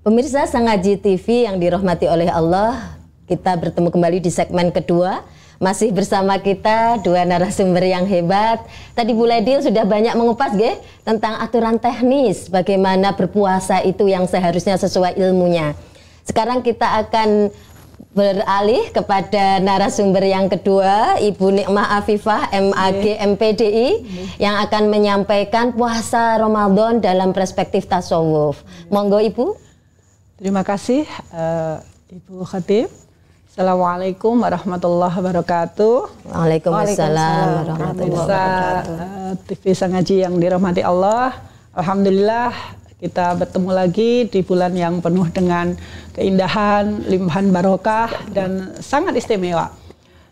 Pemirsa Sang Ngaji TV yang dirahmati oleh Allah, kita bertemu kembali di segmen kedua. Masih bersama kita dua narasumber yang hebat. Tadi Bu Ledil sudah banyak mengupas tentang aturan teknis bagaimana berpuasa itu yang seharusnya sesuai ilmunya. Sekarang kita akan beralih kepada narasumber yang kedua, Ibu Nikmah Afifah, MAG MPDI, yang akan menyampaikan puasa Ramadan dalam perspektif tasawuf. Monggo Ibu. Terima kasih Ibu Khatib. Assalamualaikum warahmatullahi wabarakatuh. Waalaikumsalam warahmatullahi wabarakatuh. TV Sang Ngaji yang dirahmati Allah. Alhamdulillah kita bertemu lagi di bulan yang penuh dengan keindahan, limpahan barokah dan sangat istimewa.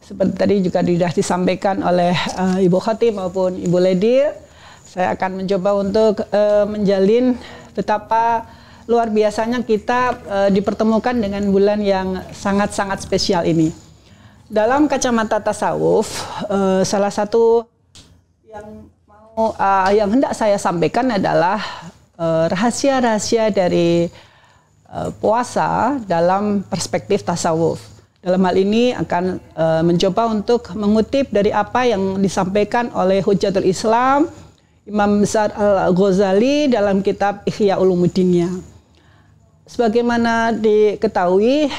Seperti tadi juga sudah disampaikan oleh Ibu Khatib maupun Ibu Ledil, saya akan mencoba untuk menjalin betapa luar biasanya kita dipertemukan dengan bulan yang sangat-sangat spesial ini. Dalam kacamata tasawuf, salah satu yang hendak saya sampaikan adalah rahasia-rahasia dari puasa dalam perspektif tasawuf. Dalam hal ini akan mencoba untuk mengutip dari apa yang disampaikan oleh Hujjatul Islam Imam Besar Al-Ghazali dalam kitab Ihya Ulumuddinnya. Sebagaimana diketahui,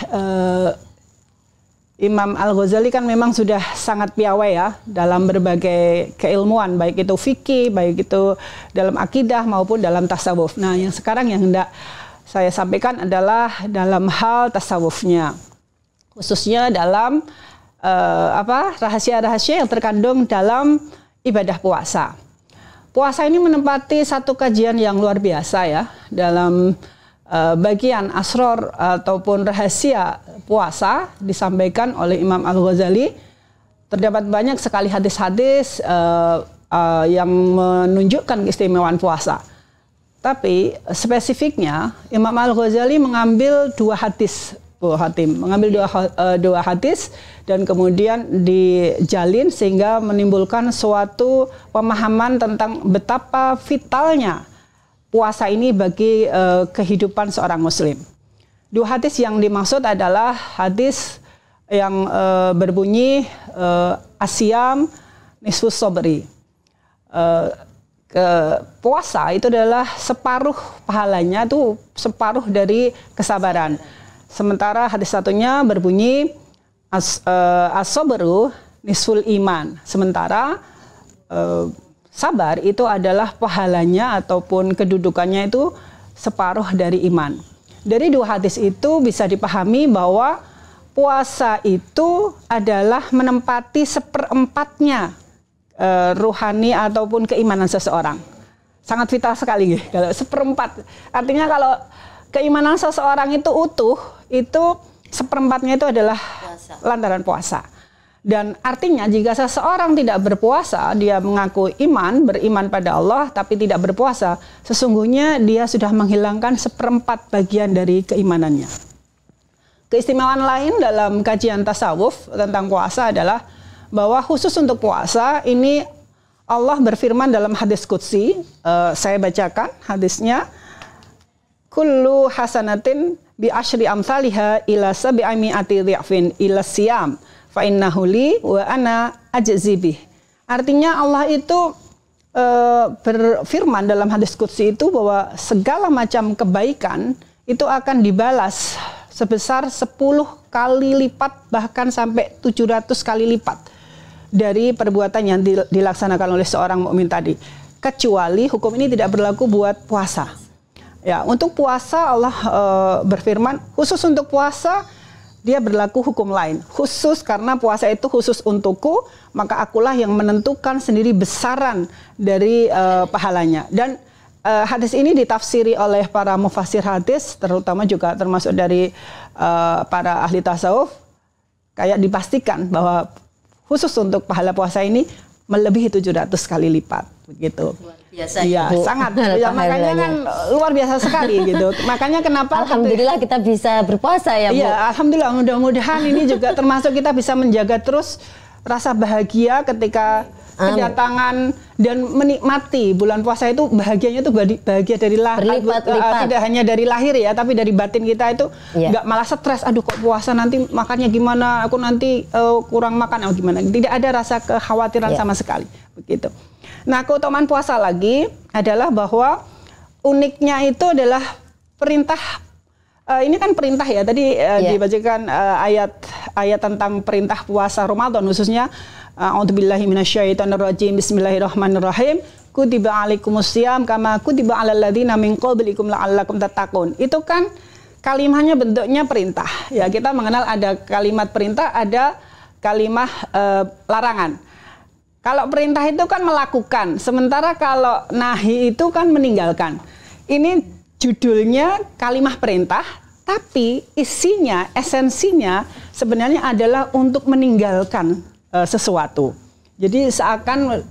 Imam Al-Ghazali kan memang sudah sangat piawai ya dalam berbagai keilmuan, baik itu fikih, baik itu dalam akidah maupun dalam tasawuf. Nah, yang sekarang yang hendak saya sampaikan adalah dalam hal tasawufnya, khususnya dalam rahasia-rahasia yang terkandung dalam ibadah puasa. Puasa ini menempati satu kajian yang luar biasa ya dalam bagian asror ataupun rahasia puasa disampaikan oleh Imam Al-Ghazali. Terdapat banyak sekali hadis-hadis yang menunjukkan keistimewaan puasa. Tapi spesifiknya Imam Al-Ghazali mengambil dua hadis, Bu Hatim, mengambil dua hadis dan kemudian dijalin sehingga menimbulkan suatu pemahaman tentang betapa vitalnya puasa ini bagi kehidupan seorang muslim. Dua hadis yang dimaksud adalah hadis yang berbunyi asyam nisfus sabri. Puasa itu adalah separuh pahalanya, itu separuh dari kesabaran. Sementara hadis satunya berbunyi as-sabru nisful iman. Sementara sabar itu adalah pahalanya ataupun kedudukannya itu separuh dari iman. Dari dua hadis itu bisa dipahami bahwa puasa itu adalah menempati seperempatnya ruhani ataupun keimanan seseorang. Sangat vital sekali kalau seperempat. Artinya kalau keimanan seseorang itu utuh, itu seperempatnya itu adalah lantaran puasa. Dan artinya jika seseorang tidak berpuasa, dia mengaku beriman pada Allah, tapi tidak berpuasa, sesungguhnya dia sudah menghilangkan seperempat bagian dari keimanannya. Keistimewaan lain dalam kajian tasawuf tentang puasa adalah bahwa khusus untuk puasa ini Allah berfirman dalam hadis qudsi, saya bacakan hadisnya, kullu hasanatin bi asyri amsalha ila sab'imi'ati dhi'fin ila siyam fa innahu li wa ana ajzi bih. Artinya Allah itu berfirman dalam hadis qudsi itu bahwa segala macam kebaikan itu akan dibalas sebesar 10 kali lipat, bahkan sampai 700 kali lipat dari perbuatan yang dilaksanakan oleh seorang mukmin tadi. Kecuali hukum ini tidak berlaku buat puasa. Ya, untuk puasa Allah berfirman khusus untuk puasa dia berlaku hukum lain. Khusus karena puasa itu khusus untukku, maka akulah yang menentukan sendiri besaran dari pahalanya. Dan hadis ini ditafsiri oleh para mufassir hadis, terutama juga termasuk dari para ahli tasawuf, kayak dipastikan bahwa khusus untuk pahala puasa ini melebihi 700 kali lipat, begitu. Biasa, ya, sangat. Ya, makanya kan luar biasa sekali gitu. Makanya kenapa alhamdulillah kita bisa berpuasa ya, Bu. Iya, alhamdulillah, mudah-mudahan ini juga termasuk kita bisa menjaga terus rasa bahagia ketika kedatangan dan menikmati bulan puasa itu bahagianya itu bahagia dari lahir, tidak hanya dari lahir ya, tapi dari batin kita itu nggak malah stres. Aduh kok puasa nanti makannya gimana? Aku nanti kurang makan atau gimana? Tidak ada rasa kekhawatiran sama sekali begitu. Nah, keutamaan puasa lagi adalah bahwa uniknya itu adalah perintah. Ini kan perintah ya, tadi dibacakan ayat tentang perintah puasa Ramadan khususnya. A'udzubillahi minasyaitonirrajim. Bismillahirrahmanirrahim. Kutiba alaikumusiyam kama kutiba alal ladzina min qablikum la'allakum tattaqun. Itu kan kalimatnya bentuknya perintah. Ya, kita mengenal ada kalimat perintah, ada kalimat larangan. Kalau perintah itu kan melakukan, sementara kalau nahi itu kan meninggalkan. Ini judulnya kalimat perintah, tapi isinya, esensinya sebenarnya adalah untuk meninggalkan sesuatu. Jadi seakan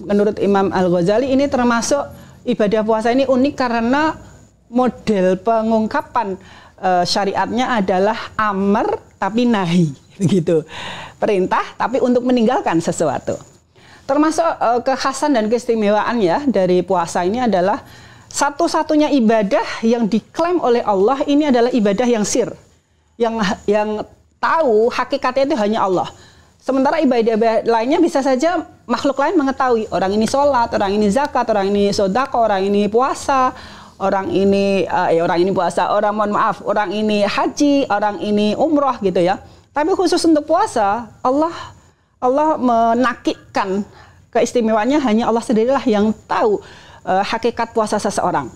menurut Imam Al-Ghazali ini termasuk ibadah puasa ini unik karena model pengungkapan syariatnya adalah amar tapi nahi, begitu. Perintah tapi untuk meninggalkan sesuatu. Termasuk kekhasan dan keistimewaan ya dari puasa ini adalah satu-satunya ibadah yang diklaim oleh Allah ini adalah ibadah yang sir. Yang tahu hakikatnya itu hanya Allah. Sementara ibadah lainnya bisa saja makhluk lain mengetahui. Orang ini sholat, orang ini zakat, orang ini sodako, orang ini puasa, orang ini puasa, orang ini haji, orang ini umroh gitu ya. Tapi khusus untuk puasa, Allah menakikkan keistimewaannya hanya Allah sendirilah yang tahu hakikat puasa seseorang.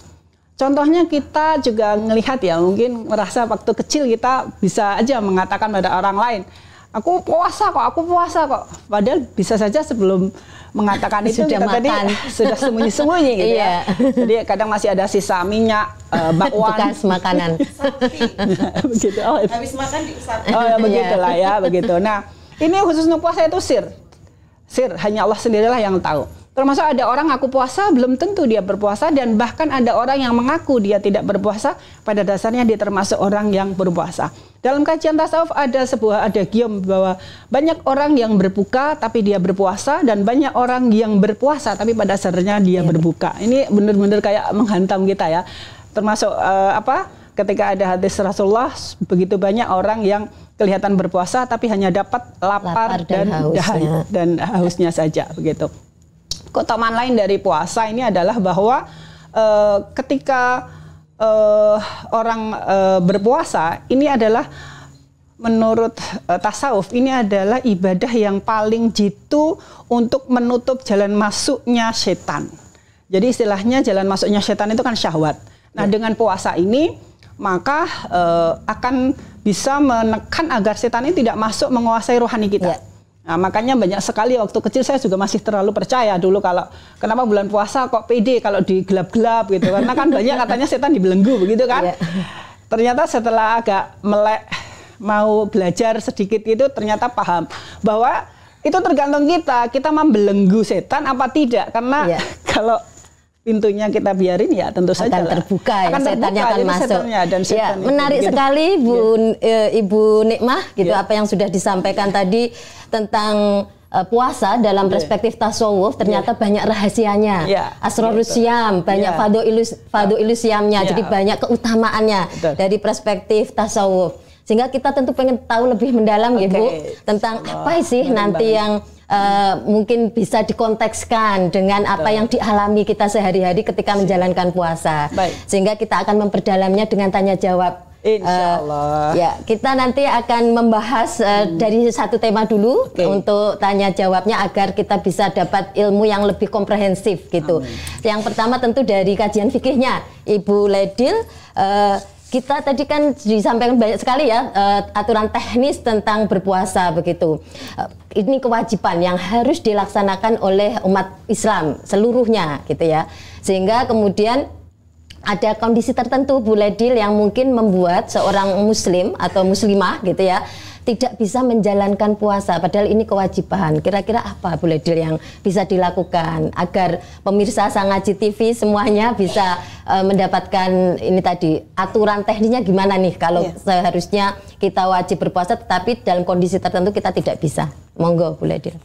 Contohnya kita juga melihat ya, mungkin merasa waktu kecil kita bisa aja mengatakan pada orang lain, aku puasa kok. Padahal bisa saja sebelum mengatakan itu sudah kita makan. tadi sudah sembunyi-sembunyi gitu ya. Jadi kadang masih ada sisa minyak, bakwan. Bekas makanan. Begitu. Habis makan diusap. Oh ya begitulah ya, begitu. Nah, ini khusus untuk puasa itu sir. Sir, hanya Allah sendirilah yang tahu. Termasuk ada orang ngaku puasa, belum tentu dia berpuasa, dan bahkan ada orang yang mengaku dia tidak berpuasa, pada dasarnya dia termasuk orang yang berpuasa. Dalam kajian tasawuf ada sebuah adagium bahwa banyak orang yang berbuka tapi dia berpuasa, dan banyak orang yang berpuasa tapi pada dasarnya dia berbuka. Ini benar-benar kayak menghantam kita ya. Termasuk ketika ada hadis Rasulullah, begitu banyak orang yang kelihatan berpuasa tapi hanya dapat lapar dan hausnya saja begitu. Keutamaan lain dari puasa ini adalah bahwa ketika orang berpuasa ini adalah menurut tasawuf ini adalah ibadah yang paling jitu untuk menutup jalan masuknya setan. Jadi istilahnya jalan masuknya setan itu kan syahwat. Nah, dengan puasa ini maka akan bisa menekan agar setan ini tidak masuk menguasai rohani kita. Nah, makanya banyak sekali waktu kecil saya juga masih terlalu percaya dulu kalau kenapa bulan puasa kok pede kalau digelap-gelap gitu, karena kan banyak katanya setan dibelenggu begitu kan. Ternyata setelah agak melek mau belajar sedikit itu ternyata paham bahwa itu tergantung kita membelenggu setan apa tidak, karena kalau pintunya kita biarin ya tentu saja akan terbuka ya, setannya akan masuk. Dan menarik sekali Ibu Nikmah gitu apa yang sudah disampaikan tadi tentang puasa dalam perspektif tasawuf, ternyata banyak rahasianya. Asrarus Syam, banyak fadhilus Syamnya, jadi banyak keutamaannya dari perspektif tasawuf. Sehingga kita tentu pengen tahu lebih mendalam Ibu tentang apa sih nanti yang mungkin bisa dikontekskan dengan apa yang dialami kita sehari-hari ketika menjalankan puasa. Sehingga kita akan memperdalamnya dengan tanya jawab. Insyaallah. Ya, kita nanti akan membahas dari satu tema dulu untuk tanya jawabnya agar kita bisa dapat ilmu yang lebih komprehensif gitu. Yang pertama tentu dari kajian fikihnya Ibu Ledil. Kita tadi kan disampaikan banyak sekali ya aturan teknis tentang berpuasa begitu. Ini kewajiban yang harus dilaksanakan oleh umat Islam seluruhnya gitu ya. Sehingga kemudian ada kondisi tertentu Bu Ledil yang mungkin membuat seorang muslim atau muslimah gitu ya tidak bisa menjalankan puasa padahal ini kewajiban. Kira-kira apa Bu Ledil yang bisa dilakukan agar pemirsa Sang Ngaji TV semuanya bisa mendapatkan ini tadi aturan teknisnya gimana nih kalau seharusnya kita wajib berpuasa tetapi dalam kondisi tertentu kita tidak bisa. Monggo Bu Ledil.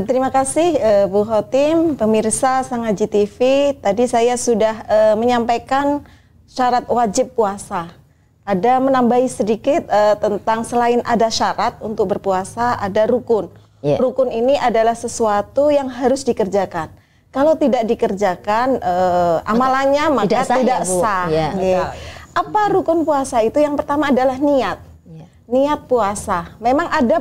Terima kasih Bu Khotim, pemirsa Sang Ngaji TV. Tadi saya sudah menyampaikan syarat wajib puasa. Ada menambahi sedikit tentang selain ada syarat untuk berpuasa, ada rukun. Rukun ini adalah sesuatu yang harus dikerjakan. Kalau tidak dikerjakan amalannya maka tidak sah. Apa rukun puasa itu? Yang pertama adalah niat. Niat puasa. Memang ada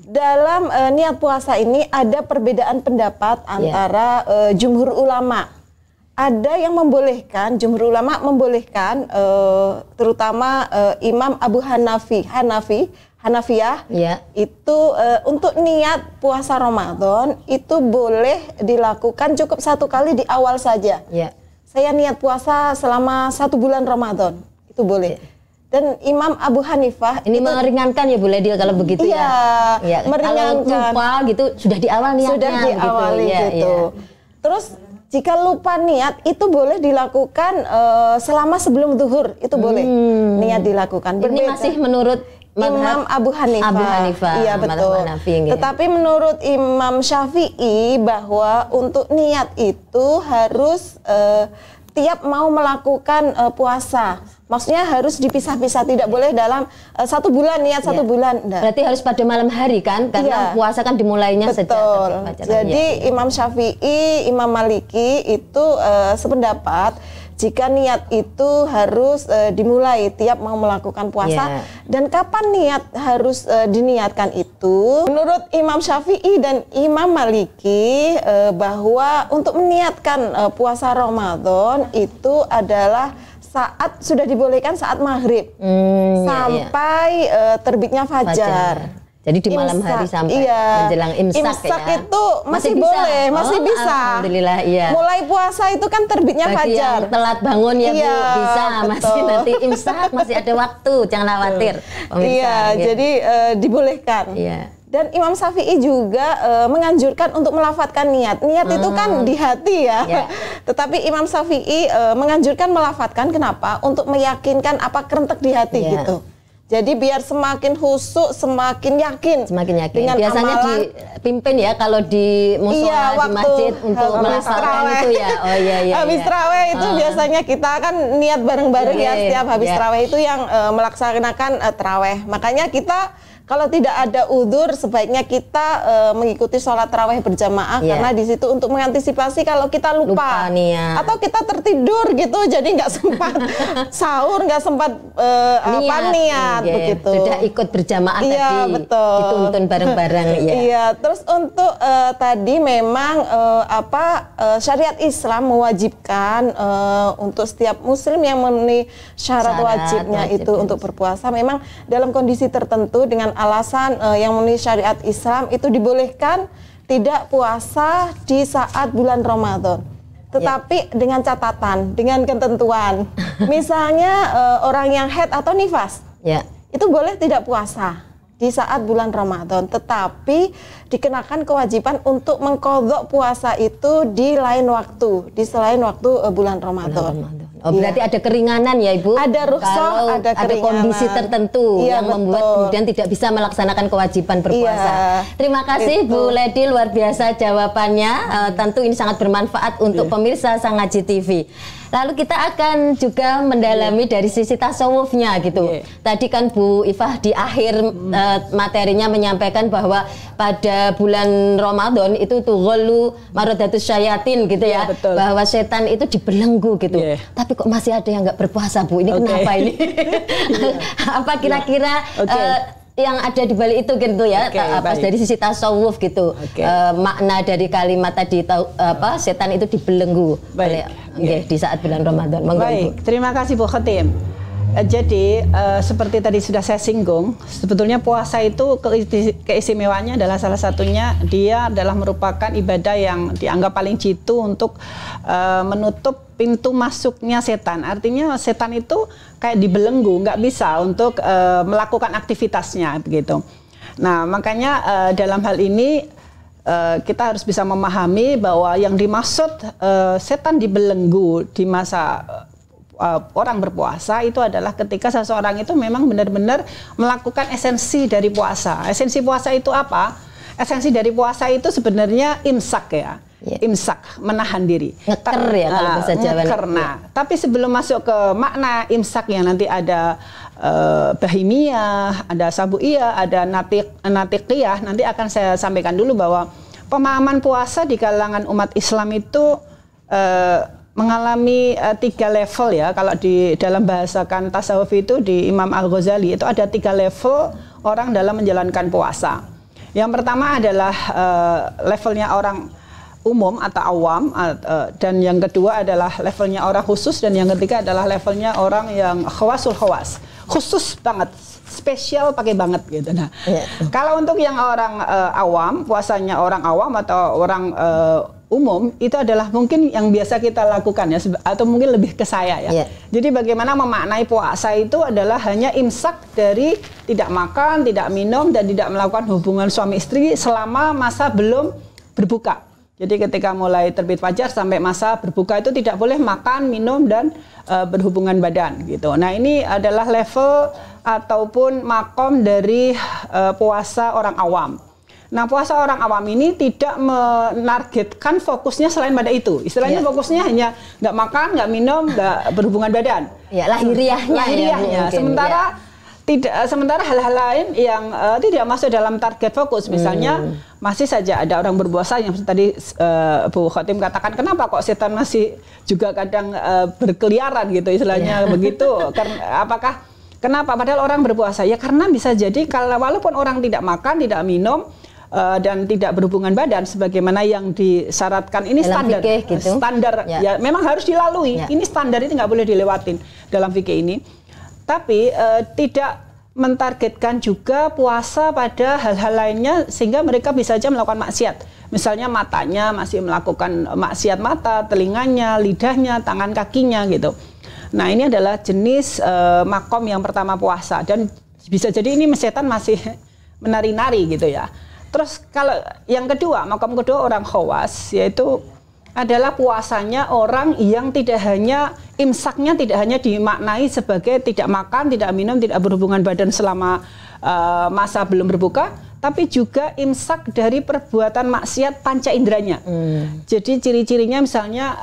dalam niat puasa ini ada perbedaan pendapat antara jumhur ulama. Ada yang membolehkan, jumhur ulama membolehkan, terutama Imam Abu Hanafiyah, itu untuk niat puasa Ramadan itu boleh dilakukan cukup 1 kali di awal saja. Saya niat puasa selama 1 bulan Ramadan, itu boleh. Dan Imam Abu Hanifah ini meringankan ya Bu Ledil kalau begitu ya. Meringankan. Kalau lupa gitu sudah di awal niatnya. Sudah diawali gitu. Terus jika lupa niat itu boleh dilakukan selama sebelum zuhur, itu boleh niat dilakukan. Berbeda. Ini masih menurut Imam Abu Hanifah. Iya betul. Tetapi menurut Imam Syafi'i bahwa untuk niat itu harus tiap mau melakukan puasa. Maksudnya harus dipisah-pisah, tidak boleh dalam 1 bulan niat 1 bulan. Enggak. Berarti harus pada malam hari kan? Karena puasa kan dimulainya sejak fajar. Jadi Imam Syafi'i, Imam Maliki itu sependapat jika niat itu harus dimulai tiap mau melakukan puasa. Dan kapan niat harus diniatkan itu? Menurut Imam Syafi'i dan Imam Maliki bahwa untuk meniatkan puasa Ramadan itu adalah saat sudah dibolehkan saat maghrib sampai terbitnya fajar. Jadi di malam hari sampai menjelang imsak ya. Itu masih boleh, masih bisa. Alhamdulillah, Mulai puasa itu kan terbitnya bagi fajar. Yang telat bangun ya Bu, bisa betul. masih nanti imsak masih ada waktu, jangan khawatir. Jadi dibolehkan. Dan Imam Syafi'i juga menganjurkan untuk melafatkan niat. Niat itu kan di hati ya. Tetapi Imam Syafi'i menganjurkan melafatkan. Kenapa? Untuk meyakinkan apa kerentek di hati gitu. Jadi biar semakin khusyuk, semakin yakin. Dengan biasanya amalan, dipimpin ya kalau di musola, di masjid untuk melafatkan itu ya. Habis tarawih itu biasanya kita kan niat bareng-bareng ya setiap habis tarawih itu yang melaksanakan tarawih. Makanya kita kalau tidak ada udzur sebaiknya kita mengikuti sholat tarawih berjamaah karena di situ untuk mengantisipasi kalau kita lupa atau kita tertidur gitu jadi nggak sempat sahur, nggak sempat niat begitu. Sudah ikut berjamaah tadi. Betul. Dituntun bareng-bareng Terus untuk tadi memang syariat Islam mewajibkan untuk setiap muslim yang memenuhi syarat wajibnya itu untuk berpuasa memang dalam kondisi tertentu dengan alasan yang memenuhi syariat Islam itu dibolehkan tidak puasa di saat bulan Ramadan. Tetapi dengan catatan, dengan ketentuan. Misalnya orang yang haid atau nifas, itu boleh tidak puasa di saat bulan Ramadan. Tetapi dikenakan kewajiban untuk mengqadha puasa itu di lain waktu, di selain waktu bulan Ramadan. Berarti ada keringanan ya Ibu? Ada rukhsah, ada kondisi tertentu yang membuat kemudian tidak bisa melaksanakan kewajiban berpuasa. Terima kasih Bu Ledil, luar biasa jawabannya. Tentu ini sangat bermanfaat untuk pemirsa Sang Ngaji TV. Lalu kita akan juga mendalami dari sisi tasawufnya gitu. Tadi kan Bu Ifah di akhir materinya menyampaikan bahwa pada bulan Ramadan itu tughlu maradatus syayatin gitu ya. Bahwa setan itu dibelenggu gitu. Tapi kok masih ada yang nggak berpuasa Bu? Ini kenapa ini? Apa kira-kira yang ada di balik itu gitu ya? Dari sisi tasawuf gitu. Makna dari kalimat tadi setan itu dibelenggu oleh di saat bulan Ramadan. Baik, terima kasih Bu Khotim. Jadi seperti tadi sudah saya singgung, sebetulnya puasa itu keistimewaannya adalah salah satunya dia adalah merupakan ibadah yang dianggap paling jitu untuk menutup pintu masuknya setan. Artinya setan itu kayak dibelenggu, nggak bisa untuk melakukan aktivitasnya begitu. Nah makanya dalam hal ini kita harus bisa memahami bahwa yang dimaksud setan dibelenggu di masa orang berpuasa itu adalah ketika seseorang itu memang benar-benar melakukan esensi dari puasa. Esensi puasa itu apa? Esensi dari puasa itu sebenarnya imsak ya. Imsak, menahan diri. Ngeker ya kalau bahasa Jawa. Ngeker. Nah, tapi sebelum masuk ke makna imsak yang nanti ada bahimiyah, ada sabuiyah, ada natiqiyah, nanti akan saya sampaikan dulu bahwa pemahaman puasa di kalangan umat Islam itu mengalami 3 level ya. Kalau di dalam bahasakan tasawuf itu di Imam Al-Ghazali itu ada 3 level orang dalam menjalankan puasa. Yang pertama adalah levelnya orang umum atau awam, dan yang kedua adalah levelnya orang khusus, dan yang ketiga adalah levelnya orang yang khawasul khawas, khusus banget, spesial pakai banget gitu. Nah, kalau untuk yang orang awam, puasanya orang awam atau orang umum itu adalah mungkin yang biasa kita lakukan ya, atau mungkin lebih ke saya ya. Jadi bagaimana memaknai puasa itu adalah hanya imsak dari tidak makan, tidak minum, dan tidak melakukan hubungan suami istri selama masa belum berbuka. Jadi ketika mulai terbit fajar sampai masa berbuka itu tidak boleh makan, minum, dan berhubungan badan gitu. Nah ini adalah level ataupun makom dari puasa orang awam. Nah puasa orang awam ini tidak menargetkan fokusnya selain pada itu. Istilahnya fokusnya hanya nggak makan, nggak minum, nggak berhubungan badan. Ya lahiriahnya. Sementara hal-hal lain yang tidak masuk dalam target fokus, misalnya masih saja ada orang berpuasa yang tadi Bu Khotim katakan, kenapa kok setan masih juga kadang berkeliaran gitu istilahnya begitu. Karena kenapa? Padahal orang berpuasa ya karena bisa jadi kalau walaupun orang tidak makan, tidak minum, dan tidak berhubungan badan sebagaimana yang disyaratkan ini standar gitu. Standar ya memang harus dilalui. Ini standar, itu nggak boleh dilewatin dalam fikih ini. Tapi tidak mentargetkan juga puasa pada hal-hal lainnya sehingga mereka bisa saja melakukan maksiat. Misalnya matanya masih melakukan maksiat mata, telinganya, lidahnya, tangan kakinya gitu. Nah ini adalah jenis makom yang pertama puasa, dan bisa jadi ini setan masih menari-nari gitu ya. Terus kalau yang kedua, makom kedua orang khawas, yaitu adalah puasanya orang yang tidak hanya imsaknya tidak hanya dimaknai sebagai tidak makan, tidak minum, tidak berhubungan badan selama masa belum berbuka, tapi juga imsak dari perbuatan maksiat panca inderanya. Jadi ciri-cirinya misalnya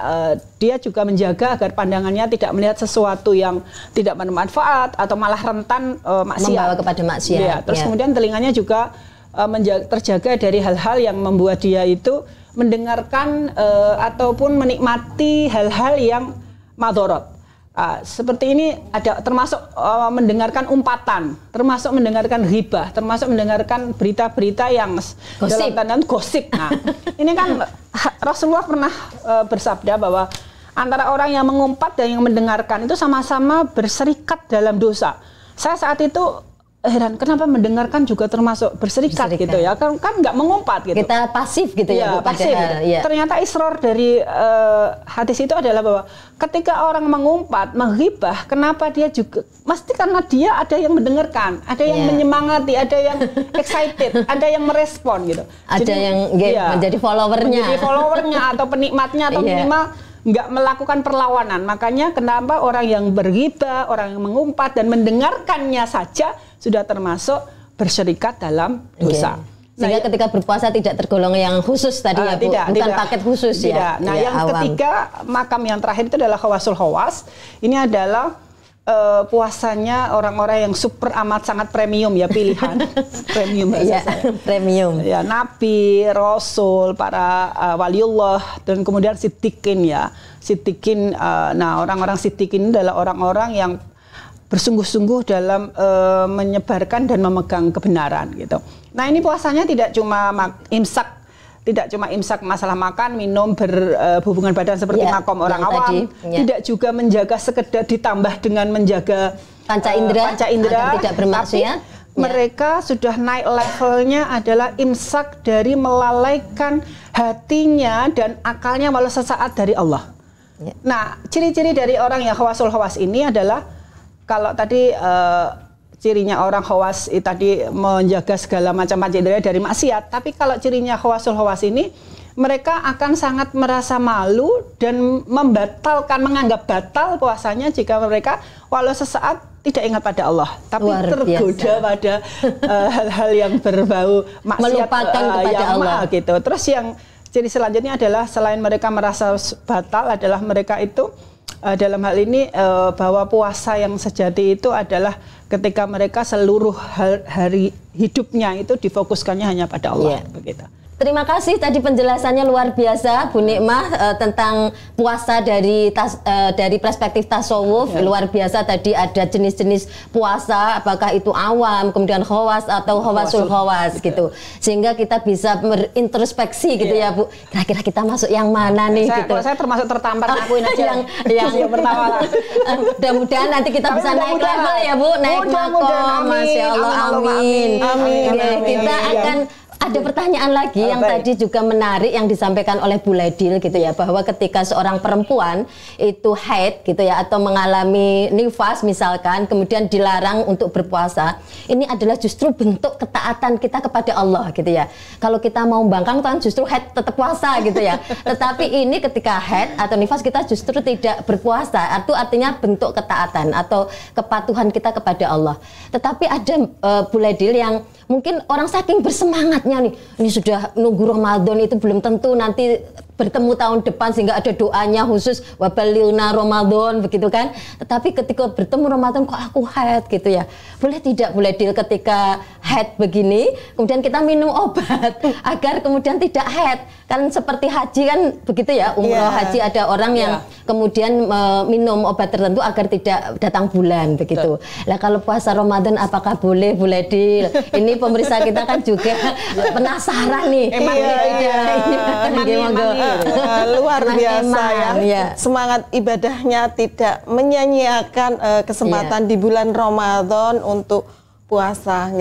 dia juga menjaga agar pandangannya tidak melihat sesuatu yang tidak bermanfaat atau malah rentan maksiat. Membawa kepada maksiat. Ya, terus kemudian telinganya juga terjaga dari hal-hal yang membuat dia itu mendengarkan ataupun menikmati hal-hal yang madorot. Seperti ini ada termasuk mendengarkan umpatan, termasuk mendengarkan ghibah, termasuk mendengarkan berita-berita yang dalam tanda gosip. Nah, ini kan Rasulullah pernah bersabda bahwa antara orang yang mengumpat dan yang mendengarkan itu sama-sama berserikat dalam dosa. Saya saat itu heran kenapa mendengarkan juga termasuk berserikat gitu ya, kan nggak mengumpat gitu, kita pasif gitu ya, pasif gitu. Ternyata isror dari hadis itu adalah bahwa ketika orang mengumpat, menghibah, kenapa dia juga mesti karena dia ada yang mendengarkan, ada yang menyemangati, ada yang excited, ada yang merespon gitu, ada jadi, yang menjadi followernya atau penikmatnya atau minimal nggak melakukan perlawanan. Makanya kenapa orang yang berghibah, orang yang mengumpat dan mendengarkannya saja sudah termasuk berserikat dalam dosa. Sehingga ketika berpuasa tidak tergolong yang khusus tadi ya Bu, bukan paket khusus ya. Nah yang ketiga, makam yang terakhir itu adalah khawasul khawas. Ini adalah puasanya orang-orang yang super amat sangat premium ya, pilihan premium premium ya, nabi, rasul, para waliullah, dan kemudian siddiqin ya, siddiqin. Nah orang-orang siddiqin adalah orang-orang yang bersungguh-sungguh dalam menyebarkan dan memegang kebenaran gitu. Nah ini puasanya tidak cuma imsak, tidak cuma imsak masalah makan, minum, berhubungan badan seperti makom orang awam, tidak juga menjaga sekedar ditambah dengan menjaga panca indera agar tidak bermaksiat. Mereka sudah naik levelnya adalah imsak dari melalaikan hatinya dan akalnya walau sesaat dari Allah. Ya. Nah, ciri-ciri dari orang yang khawasul khawas ini adalah kalau tadi cirinya orang khawas tadi menjaga segala macam panca indera dari maksiat, tapi kalau cirinya khawasul khawas ini mereka akan sangat merasa malu dan membatalkan, menganggap batal puasanya jika mereka walau sesaat tidak ingat pada Allah, tapi tergoda pada hal-hal yang berbau maksiat, melupakan kepada Allah gitu. Terus yang ciri selanjutnya adalah selain mereka merasa batal adalah mereka itu dalam hal ini bahwa puasa yang sejati itu adalah ketika mereka seluruh hari hidupnya itu difokuskannya hanya pada Allah, begitu. Terima kasih tadi penjelasannya luar biasa Bu Nikmah tentang puasa dari perspektif tasawuf. Luar biasa tadi ada jenis-jenis puasa, apakah itu awam, kemudian khawas atau khawasul khawas gitu. Sehingga kita bisa berintrospeksi gitu ya Bu. Kira-kira kita masuk yang mana nih gitu. Saya termasuk tertampar akuin aja yang pertama lah. Mudah-mudahan nanti kita bisa naik level ya Bu, naik makom. Masya Allah, amin. Kita akan ada pertanyaan lagi yang tadi juga menarik yang disampaikan oleh Bu Laidil gitu ya, bahwa ketika seorang perempuan itu haid gitu ya atau mengalami nifas misalkan kemudian dilarang untuk berpuasa, ini adalah justru bentuk ketaatan kita kepada Allah gitu ya. Kalau kita mau bangkang kan justru haid tetap puasa gitu ya. Tetapi ini ketika haid atau nifas kita justru tidak berpuasa, itu artinya bentuk ketaatan atau kepatuhan kita kepada Allah. Tetapi ada Bu Laidil yang mungkin orang saking bersemangatnya nih, ini sudah nunggu Ramadan itu belum tentu nanti bertemu tahun depan sehingga ada doanya khusus wabalilna Ramadan begitu kan. Tetapi ketika bertemu Ramadan kok aku haid gitu ya. Boleh tidak boleh deal ketika haid begini kemudian kita minum obat agar kemudian tidak haid. Kan seperti haji kan begitu ya, umroh haji ada orang yang kemudian minum obat tertentu agar tidak datang bulan begitu. Lah kalau puasa Ramadan apakah boleh deal? Ini pemirsa kita kan juga penasaran nih. Luar biasa ya. Semangat ibadahnya tidak menyanyiakan kesempatan di bulan Ramadan untuk puasa.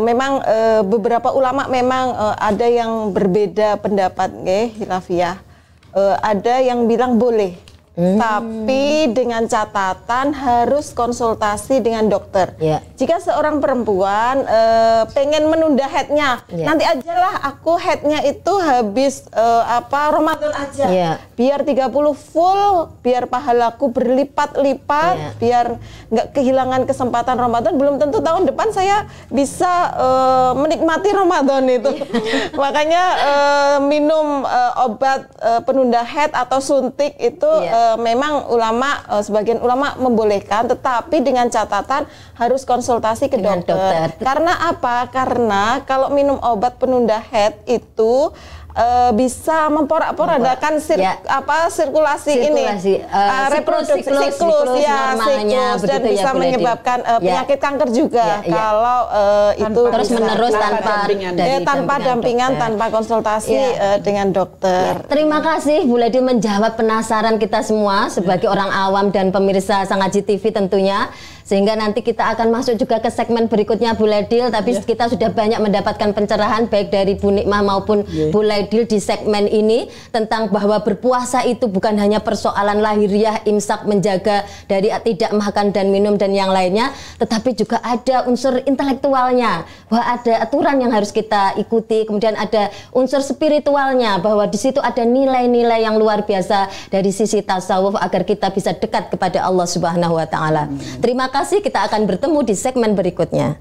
Memang beberapa ulama memang ada yang berbeda pendapat, Hilafiyah. Ada yang bilang boleh. Tapi dengan catatan harus konsultasi dengan dokter. Jika seorang perempuan pengen menunda haidnya, nanti ajalah aku haidnya itu habis Ramadan aja. Biar 30 full, biar pahalaku berlipat-lipat, biar nggak kehilangan kesempatan Ramadan. Belum tentu tahun depan saya bisa menikmati Ramadan itu. Makanya minum obat penunda haid atau suntik itu memang sebagian ulama membolehkan, tetapi dengan catatan harus konsultasi ke dokter. Karena apa? Karena kalau minum obat penunda haid itu bisa memporak-porandakan sirkulasi ini, reproduksi siklus dan bisa menyebabkan penyakit kanker juga kalau itu terus menerus tanpa dampingan, tanpa konsultasi dengan dokter. Terima kasih Bu Laidil menjawab penasaran kita semua sebagai orang awam dan pemirsa Sang Haji TV tentunya. Sehingga nanti kita akan masuk juga ke segmen berikutnya Bu Laidil, tapi kita sudah banyak mendapatkan pencerahan baik dari Bu Nikmah maupun Bu Laidil di segmen ini tentang bahwa berpuasa itu bukan hanya persoalan lahiriah, imsak, menjaga dari tidak makan dan minum dan yang lainnya, tetapi juga ada unsur intelektualnya, bahwa ada aturan yang harus kita ikuti, kemudian ada unsur spiritualnya, bahwa di situ ada nilai-nilai yang luar biasa dari sisi tasawuf agar kita bisa dekat kepada Allah Subhanahu wa taala. Terima kasih, kita akan bertemu di segmen berikutnya.